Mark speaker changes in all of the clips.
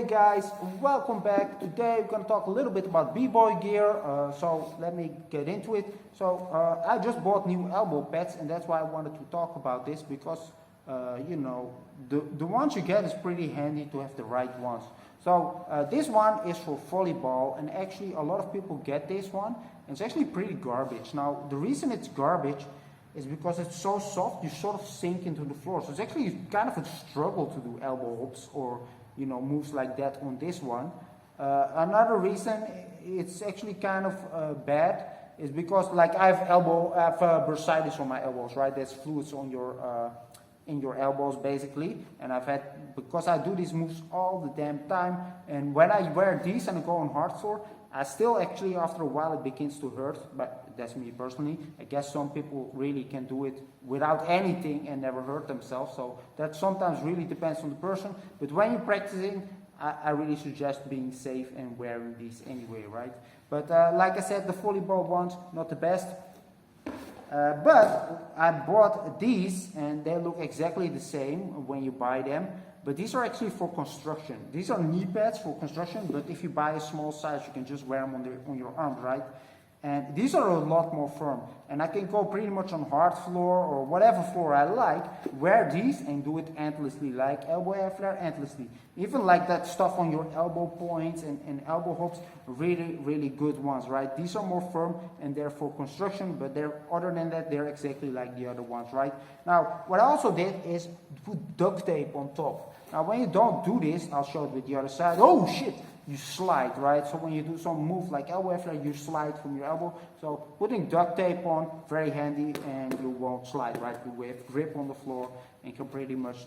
Speaker 1: Okay guys, welcome back. Today we're going to talk a little bit about b-boy gear, so let me get into it. I just bought new elbow pads, and that's why I wanted to talk about this, because you know, the ones you get is pretty handy to have the right ones. This one is for volleyball, and actually a lot of people get this one, and it's actually pretty garbage. Now the reason it's garbage is because it's so soft, you sort of sink into the floor. So it's actually kind of a struggle to do elbow hops or moves like that on this one. Another reason it's actually kind of bad is because, like, I have bursitis on my elbows, right? There's fluids on your in your elbows basically, and because I do these moves all the damn time, and when I wear these and I go on hard floor, I still actually after a while it begins to hurt, but that's me personally. I guess some people really can do it without anything and never hurt themselves, so that sometimes really depends on the person. But when you're practicing, I really suggest being safe and wearing these anyway, right? But like I said, the volleyball ones, not the best. But I bought these, and they look exactly the same when you buy them. But these are actually for construction. These are knee pads for construction, but if you buy a small size, you can just wear them on your arm, right? And these are a lot more firm. And I can go pretty much on hard floor or whatever floor I like, wear these and do it endlessly, like elbow air flare endlessly. Even like that stuff on your elbow points and elbow hooks, really, really good ones, right? These are more firm and they're for construction, but other than that, they're exactly like the other ones, right? Now, what I also did is put duct tape on top. Now, when you don't do this, I'll show it with the other side. Oh, shit! You slide, right? So when you do some move like elbow flare, you slide from your elbow. So putting duct tape on, very handy, and you won't slide, right? You have grip on the floor and can pretty much,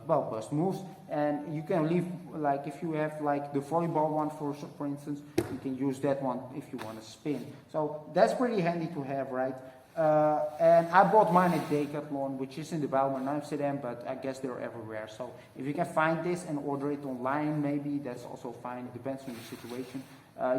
Speaker 1: bust moves. And you can leave, like if you have like the volleyball one for instance, you can use that one if you want to spin. So that's pretty handy to have, right? And I bought mine at Decathlon, which is in the Belmer in Amsterdam, but I guess they're everywhere. So if you can find this and order it online, maybe that's also fine. It depends on the situation.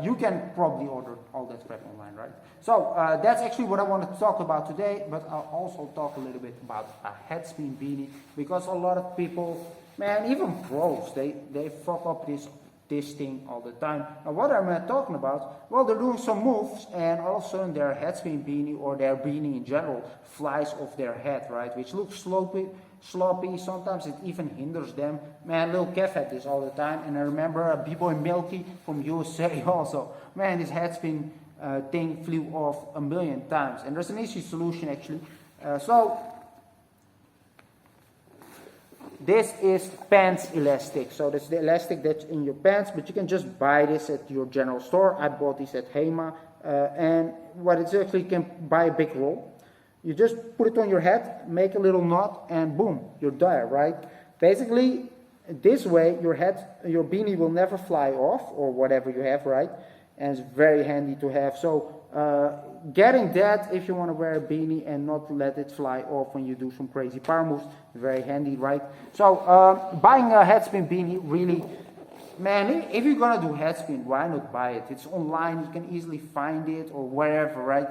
Speaker 1: You can probably order all that crap online, right? So that's actually what I wanted to talk about today, but I'll also talk a little bit about a head spin beanie, because a lot of people, man, even pros, they fuck up this thing all the time. Now what am I talking about? Well, they're doing some moves and all of a sudden their head spin beanie or their beanie in general flies off their head, right? Which looks sloppy. Sometimes it even hinders them. Man, Lil Kev had this all the time, and I remember b-boy Milky from USA also. Man, this head spin thing flew off a million times, and there's an easy solution actually. This is pants elastic. So that's the elastic that's in your pants, but you can just buy this at your general store. I bought this at Hema, and what it's actually, you can buy a big roll. You just put it on your head, make a little knot, and boom, you're there, right? Basically, this way your beanie will never fly off, or whatever you have, right? And it's very handy to have. So getting that, if you want to wear a beanie and not let it fly off when you do some crazy power moves, very handy, right? So buying a head spin beanie, really, man, if you're gonna do head spin, why not buy it? It's online, you can easily find it or wherever, right?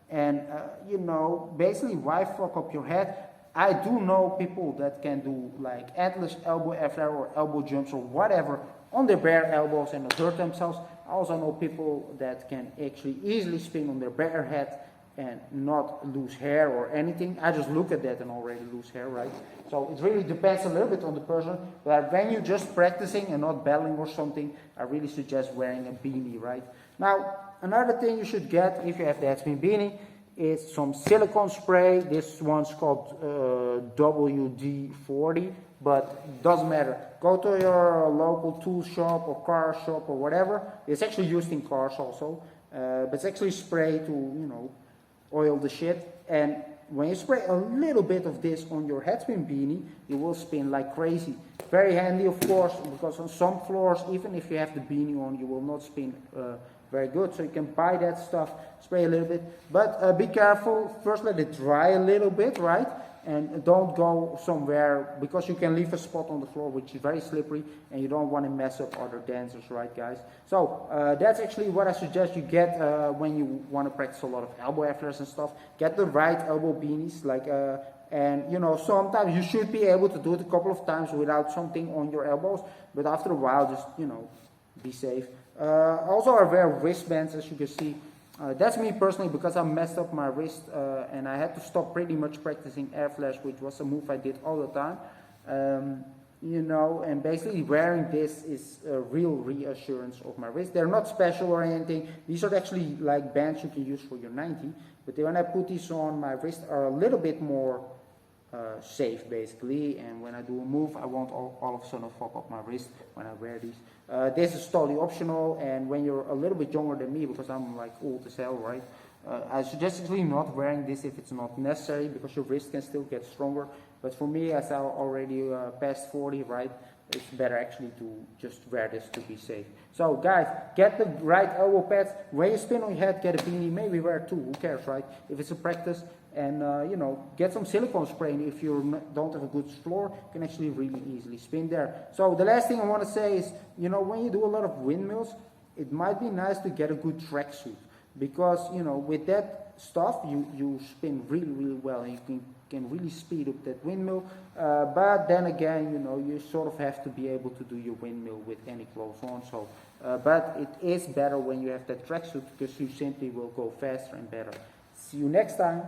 Speaker 1: And basically, why fuck up your head? I do know people that can do like endless elbow air flare or elbow jumps or whatever on their bare elbows and not hurt themselves. I also know people that can actually easily spin on their bare head and not lose hair or anything. I just look at that and already lose hair, right? So it really depends a little bit on the person. But when you're just practicing and not battling or something, I really suggest wearing a beanie, right? Now, another thing you should get if you have the head spin beanie is some silicone spray. This one's called WD-40, but doesn't matter. Go to your local tool shop or car shop or whatever. It's actually used in cars also, but it's actually spray to, oil the shit. And when you spray a little bit of this on your head spin beanie, you will spin like crazy. Very handy, of course, because on some floors, even if you have the beanie on, you will not spin very good. So you can buy that stuff, spray a little bit, but be careful. First let it dry a little bit, right? And don't go somewhere, because you can leave a spot on the floor which is very slippery, and you don't want to mess up other dancers, right guys? So that's actually what I suggest you get when you want to practice a lot of elbow air flares and stuff. Get the right elbow beanies, like And you know, sometimes you should be able to do it a couple of times without something on your elbows, but after a while, just, you know, be safe. Also, I wear wristbands, as you can see. That's me personally, because I messed up my wrist and I had to stop pretty much practicing air flash, which was a move I did all the time. You know, and basically wearing this is a real reassurance of my wrist. They're not special or anything. These are actually like bands you can use for your 90. But when I put these on, my wrists are a little bit more safe, basically. And when I do a move, I won't all of a sudden fuck up my wrist when I wear these. This is totally optional, and when you're a little bit younger than me, because I'm like old as hell, right? I suggest actually not wearing this if it's not necessary, because your wrist can still get stronger. But for me, as I already past 40, right, it's better actually to just wear this to be safe. So guys, get the right elbow pads. When you spin on your head, get a beanie, maybe wear two, who cares, right? If it's a practice, and you know, get some silicone spray. And if you don't have a good floor, you can actually really easily spin there. So the last thing I want to say is, you know, when you do a lot of windmills, it might be nice to get a good tracksuit, because you know, with that stuff you spin really well, and you can really speed up that windmill. But then again, you know, you sort of have to be able to do your windmill with any clothes on. So but it is better when you have that tracksuit, because you simply will go faster and better. See you next time.